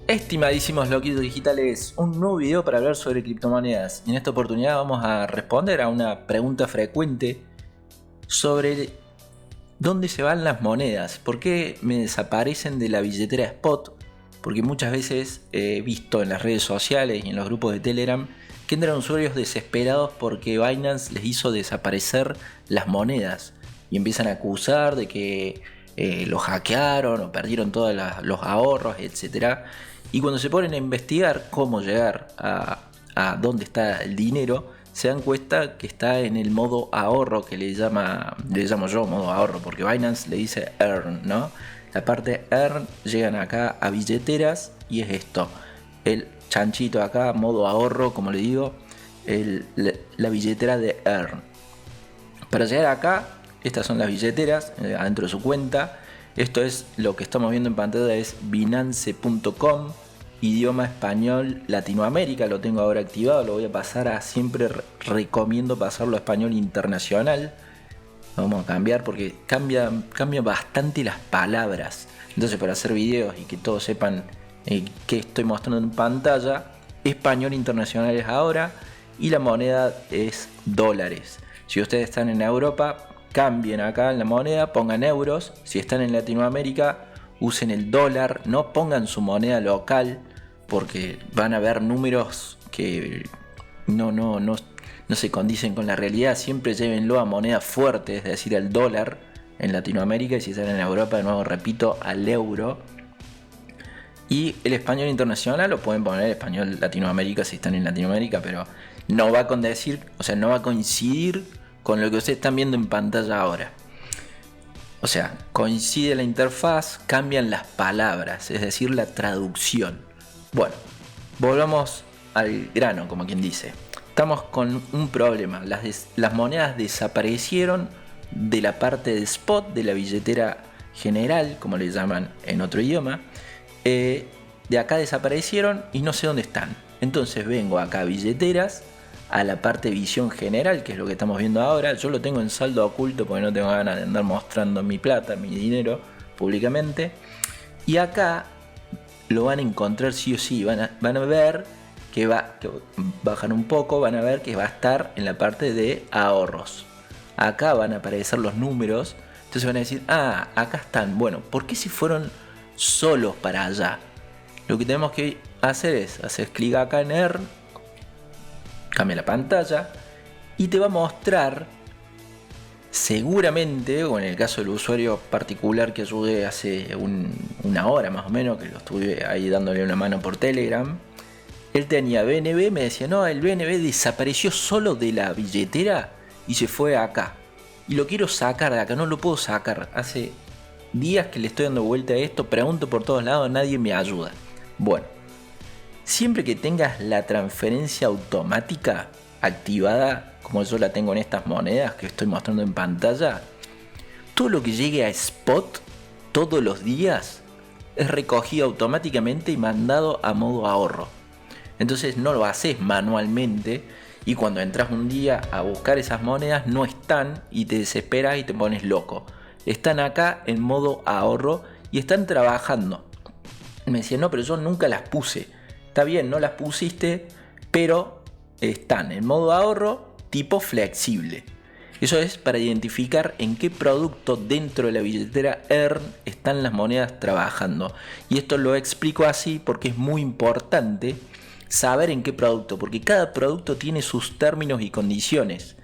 Estimadísimos loquitos digitales, un nuevo video para hablar sobre criptomonedas. Y en esta oportunidad vamos a responder a una pregunta frecuente sobre dónde se van las monedas. ¿Por qué me desaparecen de la billetera Spot? Porque muchas veces he visto en las redes sociales y en los grupos de Telegram que entran usuarios desesperados porque Binance les hizo desaparecer las monedas y empiezan a acusar de que los hackearon o perdieron todos los ahorros, etc. Y cuando se ponen a investigar cómo llegar a dónde está el dinero, se dan cuenta que está en el modo ahorro, que le llamo yo modo ahorro, porque Binance le dice earn, ¿no? La parte earn, llegan acá a billeteras y es esto, el chanchito acá, modo ahorro, como le digo, la billetera de earn. Para llegar acá, estas son las billeteras adentro de su cuenta. Esto es lo que estamos viendo en pantalla, es binance.com, idioma español Latinoamérica. Lo tengo ahora activado, lo voy a pasar a, siempre recomiendo pasarlo a español internacional. Vamos a cambiar porque cambia bastante las palabras. Entonces, para hacer videos y que todos sepan qué estoy mostrando en pantalla, español internacional es ahora y la moneda es dólares. Si ustedes están en Europa, cambien acá en la moneda, pongan euros. Si están en Latinoamérica, usen el dólar, no pongan su moneda local porque van a ver números que no se condicen con la realidad. Siempre llévenlo a moneda fuerte, es decir, al dólar en Latinoamérica, y si están en Europa, de nuevo repito, al euro. Y el español internacional lo pueden poner español Latinoamérica si están en Latinoamérica, pero no va a no va a coincidir con lo que ustedes están viendo en pantalla ahora. O sea, coincide la interfaz, cambian las palabras, es decir, la traducción. Bueno, volvamos al grano, como quien dice. Estamos con un problema. Las monedas desaparecieron de la parte de spot, de la billetera general, como le llaman en otro idioma. De acá desaparecieron y no sé dónde están. Entonces vengo acá a billeteras, a la parte de visión general, que es lo que estamos viendo ahora. Yo lo tengo en saldo oculto porque no tengo ganas de andar mostrando mi plata, mi dinero públicamente. Y acá lo van a encontrar sí o sí. Van a ver que bajan un poco, van a ver que va a estar en la parte de ahorros. Acá van a aparecer los números. Entonces van a decir, acá están. Bueno, ¿por qué si fueron solos para allá? Lo que tenemos que hacer es hacer clic acá en Earn, cambia la pantalla y te va a mostrar, seguramente, o en el caso del usuario particular que ayudé hace una hora más o menos, que lo estuve ahí dándole una mano por Telegram, él tenía BNB, me decía, no, el BNB desapareció solo de la billetera y se fue acá. Y lo quiero sacar de acá, no lo puedo sacar. Hace días que le estoy dando vuelta a esto, pregunto por todos lados, nadie me ayuda. Bueno, siempre que tengas la transferencia automática activada, como yo la tengo en estas monedas que estoy mostrando en pantalla, todo lo que llegue a Spot todos los días es recogido automáticamente y mandado a modo ahorro. Entonces no lo haces manualmente y cuando entras un día a buscar esas monedas no están y te desesperas y te pones loco. Están acá en modo ahorro y están trabajando. Me decía, no, pero yo nunca las puse. Está bien, no las pusiste, pero están en modo ahorro tipo flexible. Eso es para identificar en qué producto dentro de la billetera Earn están las monedas trabajando. Y esto lo explico así porque es muy importante saber en qué producto, porque cada producto tiene sus términos y condiciones.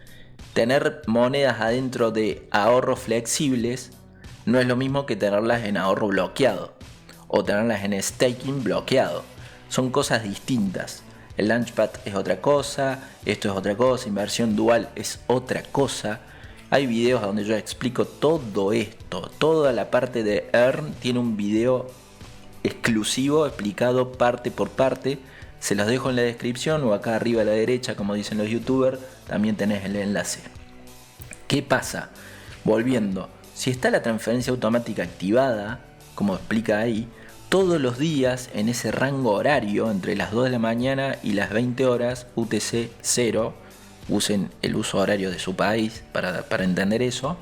Tener monedas adentro de ahorros flexibles no es lo mismo que tenerlas en ahorro bloqueado o tenerlas en staking bloqueado. Son cosas distintas. El Launchpad es otra cosa, esto es otra cosa, inversión dual es otra cosa. Hay videos donde yo explico todo esto. Toda la parte de Earn tiene un video exclusivo explicado parte por parte. Se los dejo en la descripción o acá arriba a la derecha, como dicen los youtubers, también tenés el enlace. ¿Qué pasa? Volviendo, si está la transferencia automática activada, como explica ahí, todos los días en ese rango horario, entre las 2 de la mañana y las 20 horas, UTC 0, usen el uso horario de su país para entender eso,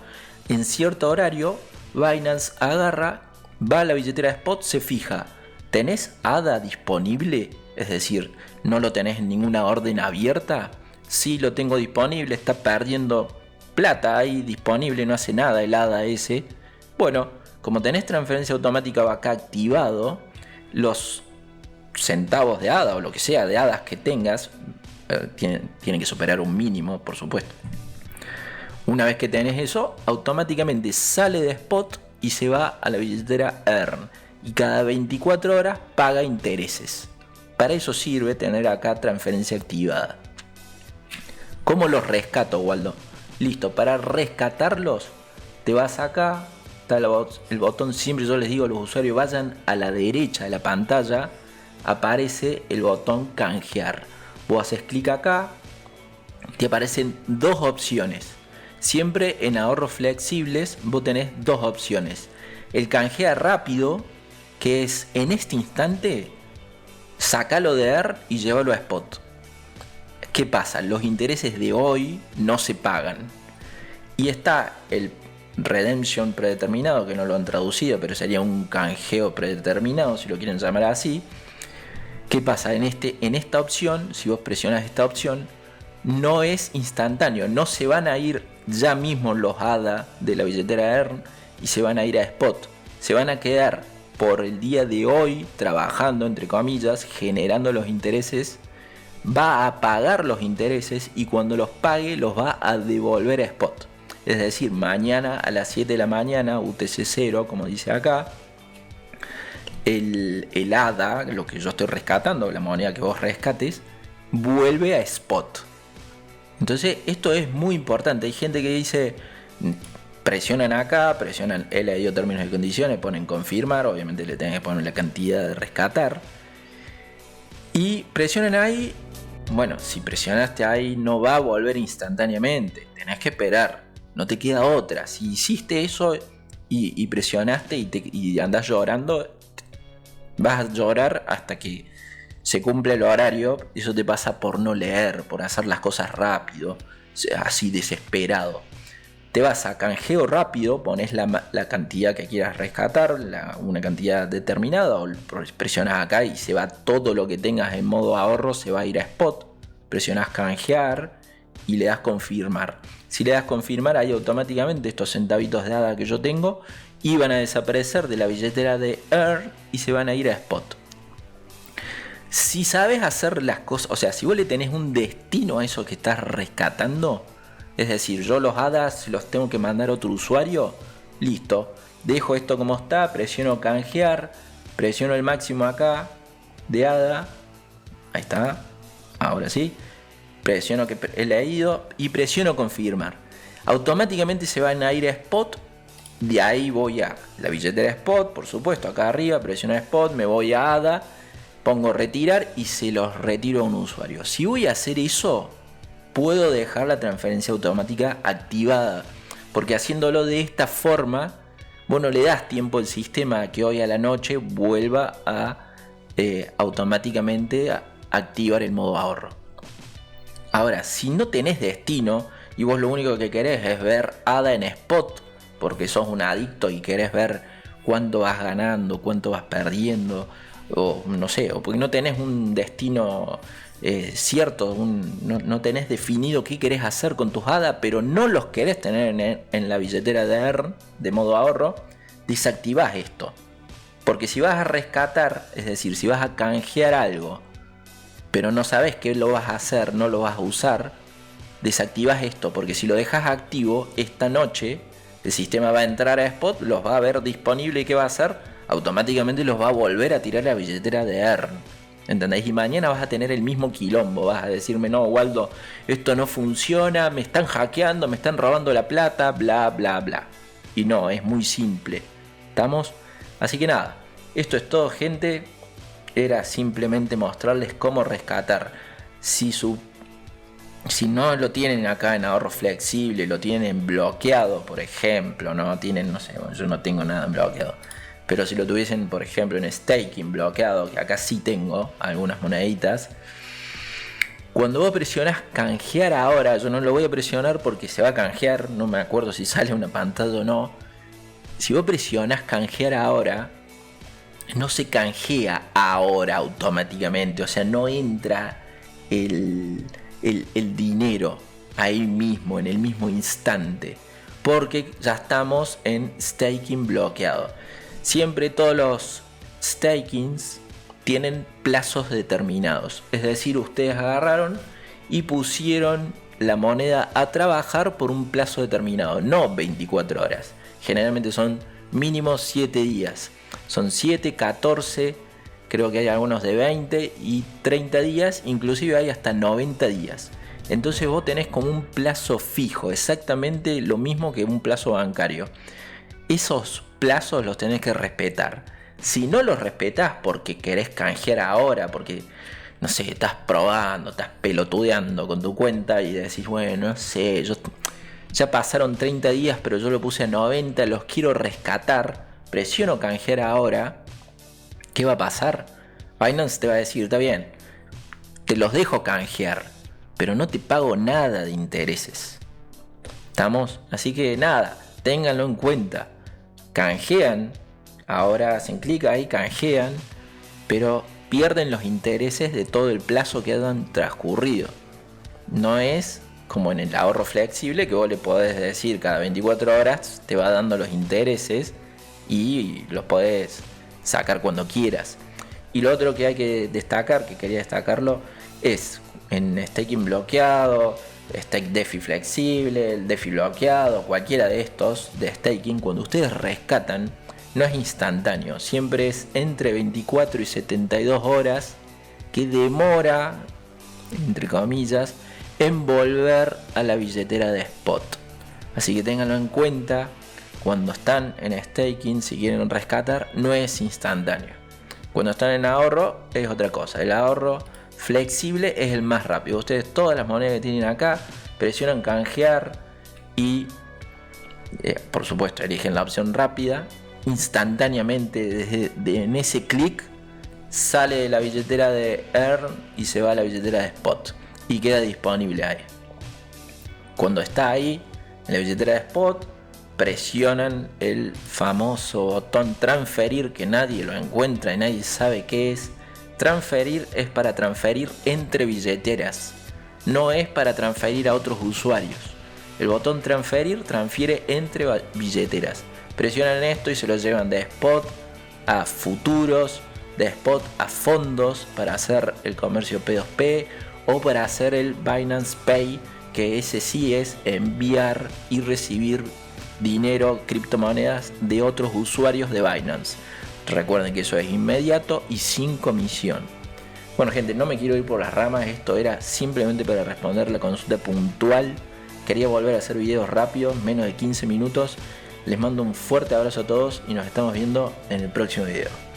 en cierto horario Binance agarra, va a la billetera de Spot, se fija ¿Tenés ADA disponible? Es decir, ¿no lo tenés en ninguna orden abierta? Sí, lo tengo disponible, está perdiendo plata ahí disponible, no hace nada el ADA ese. Bueno, como tenés transferencia automática acá activado, los centavos de ADA o lo que sea de ADAs que tengas, tienen que superar un mínimo, por supuesto. Una vez que tenés eso, automáticamente sale de Spot y se va a la billetera Earn. Y cada 24 horas paga intereses. Para eso sirve tener acá transferencia activada. ¿Cómo los rescato, Waldo? Listo, para rescatarlos, te vas acá, está el botón, siempre yo les digo a los usuarios, vayan a la derecha de la pantalla, aparece el botón canjear. Vos haces clic acá, te aparecen dos opciones. Siempre en ahorros flexibles vos tenés dos opciones. El canjea rápido, que es en este instante, sacalo de Earn y llévalo a Spot. ¿Qué pasa? Los intereses de hoy no se pagan. Y está el redemption predeterminado, que no lo han traducido, pero sería un canjeo predeterminado, si lo quieren llamar así. ¿Qué pasa? En esta opción, si vos presionas esta opción, no es instantáneo, no se van a ir ya mismo los ADA de la billetera Earn y se van a ir a Spot. Se van a quedar por el día de hoy trabajando, entre comillas, generando los intereses. Va a pagar los intereses y cuando los pague los va a devolver a Spot. Es decir, mañana a las 7 de la mañana, UTC 0, como dice acá, el ADA, lo que yo estoy rescatando, la moneda que vos rescates, vuelve a Spot. Entonces esto es muy importante. Hay gente que dice, presionan acá, presionan LIO términos y condiciones, ponen confirmar, obviamente le tienen que poner la cantidad de rescatar. Y presionan ahí. Bueno, si presionaste ahí no va a volver instantáneamente, tenés que esperar, no te queda otra. Si hiciste eso y presionaste y andás llorando, vas a llorar hasta que se cumple el horario. Eso te pasa por no leer, por hacer las cosas rápido, así desesperado. Te vas a canjeo rápido, pones la cantidad que quieras rescatar, una cantidad determinada, o presionas acá y se va todo lo que tengas en modo ahorro, se va a ir a Spot. Presionas canjear y le das confirmar. Si le das confirmar, ahí automáticamente estos centavitos de ADA que yo tengo iban a desaparecer de la billetera de Earn y se van a ir a Spot. Si sabes hacer las cosas, o sea, si vos le tenés un destino a eso que estás rescatando, es decir, yo los ADAs los tengo que mandar a otro usuario, listo, dejo esto como está, presiono canjear, presiono el máximo acá de ADA, ahí está, ahora sí, presiono que he leído y presiono confirmar. Automáticamente se van a ir a Spot, de ahí voy a la billetera Spot, por supuesto, acá arriba, presiono Spot, me voy a ADA, pongo retirar y se los retiro a un usuario. Si voy a hacer eso, puedo dejar la transferencia automática activada, porque haciéndolo de esta forma, vos no le das tiempo al sistema a que hoy a la noche vuelva a automáticamente activar el modo ahorro. Ahora, si no tenés destino y vos lo único que querés es ver ADA en Spot, porque sos un adicto y querés ver cuánto vas ganando, cuánto vas perdiendo, o no sé, o porque no tenés un destino cierto, no tenés definido qué querés hacer con tus ADA, pero no los querés tener en la billetera de Earn de modo ahorro, desactivás esto. Porque si vas a rescatar, es decir, si vas a canjear algo, pero no sabes qué lo vas a hacer, no lo vas a usar, desactivás esto, porque si lo dejas activo, esta noche el sistema va a entrar a Spot, los va a ver disponible y ¿qué va a hacer? Automáticamente los va a volver a tirar a la billetera de Earn. ¿Entendéis? Y mañana vas a tener el mismo quilombo, vas a decirme, no, Waldo, esto no funciona, me están hackeando, me están robando la plata, bla, bla, bla. Y no, es muy simple. ¿Estamos? Así que nada, esto es todo, gente. Era simplemente mostrarles cómo rescatar. Si no lo tienen acá en ahorro flexible, lo tienen bloqueado, por ejemplo, no tienen, no sé, yo no tengo nada bloqueado. Pero si lo tuviesen, por ejemplo, en staking bloqueado, que acá sí tengo algunas moneditas, cuando vos presionás canjear ahora, yo no lo voy a presionar porque se va a canjear, no me acuerdo si sale una pantalla o no. Si vos presionás canjear ahora, no se canjea ahora automáticamente, o sea, no entra el dinero ahí mismo, en el mismo instante, porque ya estamos en staking bloqueado. Siempre todos los stakings tienen plazos determinados, es decir, ustedes agarraron y pusieron la moneda a trabajar por un plazo determinado, no 24 horas, generalmente son mínimo 7 días, son 7, 14, creo que hay algunos de 20 y 30 días, inclusive hay hasta 90 días. Entonces vos tenés como un plazo fijo, exactamente lo mismo que un plazo bancario. Esos plazos los tenés que respetar. Si no los respetás porque querés canjear ahora, porque no sé, estás probando, estás pelotudeando con tu cuenta y decís, bueno, no sé, ya pasaron 30 días, pero yo lo puse a 90, los quiero rescatar, presiono canjear ahora, ¿qué va a pasar? Binance te va a decir, está bien, te los dejo canjear, pero no te pago nada de intereses. ¿Estamos? Así que nada, ténganlo en cuenta. Canjean, ahora hacen clic ahí, canjean, pero pierden los intereses de todo el plazo que han transcurrido. No es como en el ahorro flexible que vos le podés decir cada 24 horas te va dando los intereses y los podés sacar cuando quieras. Y lo otro que hay que destacar, que quería destacarlo, es en staking bloqueado, stake DeFi flexible, el DeFi bloqueado, cualquiera de estos de staking, cuando ustedes rescatan, no es instantáneo, siempre es entre 24 y 72 horas que demora, entre comillas, en volver a la billetera de spot. Así que ténganlo en cuenta, cuando están en staking, si quieren rescatar, no es instantáneo. Cuando están en ahorro es otra cosa, el ahorro flexible es el más rápido. Ustedes todas las monedas que tienen acá presionan canjear y por supuesto eligen la opción rápida. Instantáneamente en ese clic sale de la billetera de Earn y se va a la billetera de Spot y queda disponible ahí. Cuando está ahí en la billetera de Spot, presionan el famoso botón transferir, que nadie lo encuentra y nadie sabe qué es. Transferir es para transferir entre billeteras, no es para transferir a otros usuarios. El botón transferir transfiere entre billeteras. Presionan esto y se lo llevan de spot a futuros, de spot a fondos para hacer el comercio P2P o para hacer el Binance Pay, que ese sí es enviar y recibir dinero, criptomonedas de otros usuarios de Binance. Recuerden que eso es inmediato y sin comisión. Bueno gente, no me quiero ir por las ramas, esto era simplemente para responder la consulta puntual. Quería volver a hacer videos rápidos, menos de 15 minutos. Les mando un fuerte abrazo a todos y nos estamos viendo en el próximo video.